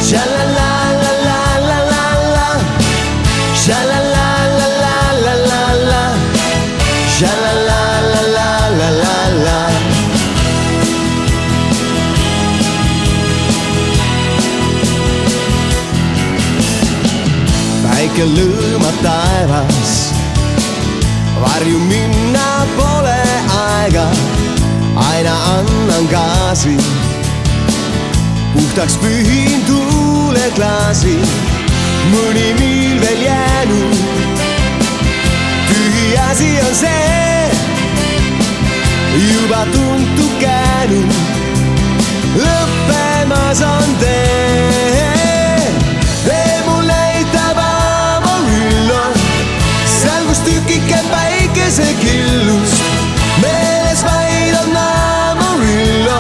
Sha-la-la-la-la-la-la-la, sha-la-la-la-la-la-la-la, sha-la-la-la-la-la-la. Päike lõõmab taevas, varju minna pole aega, aina annan gaasi, puhtaks pühin tuuleklaasi, mõni miil veel jäänud. Tühi asi on see, juba tuntud käinud, lõppemas on tee. Tee mul näitab Amarillo, seal kus tükike päikesekillust, meeles vaid on Amarillo,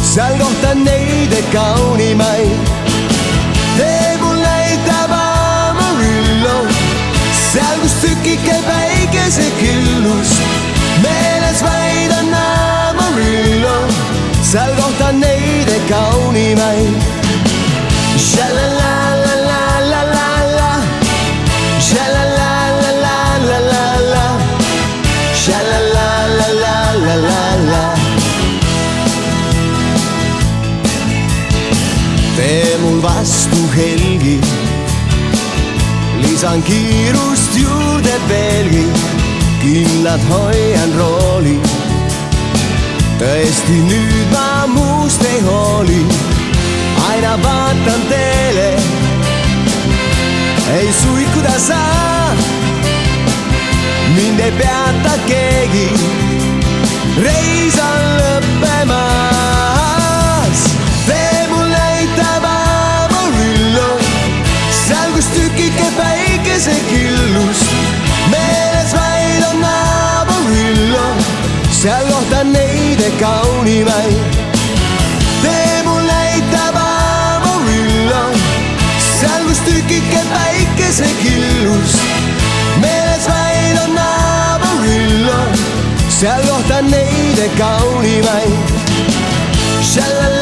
seal kohtan neid kaunimaid. Tee mul näitab Amarillo, seal kus tükike päikesekillust, meeles vaid on Amarillo, seal kohtan neid kaunimaid. Sha-la-la-la-la-la-la-la, sha-la-la-la-la-la-la-la, sha-la-la-la-la-la-la. Tee mul vastu helgi, lisan kiirust juurde veelgi, kindlalt hoian rooli. Tõesti nüüd ma muust ei hooli, aina vaatan teele, ei suikuda saa, mind ei peata keegi, reis on lõppemas. Tee mul näitab Amarillo, seal kus tükike päikesekillust, meeles vaid on Amarillo, seal kohtan neid kaunimaid. Tee mul näitab Amarillo, seal kus tükike päikesekillust, meeles vaid on Amarillo, seal kohtan neid kaunimaid. Sha-la-la.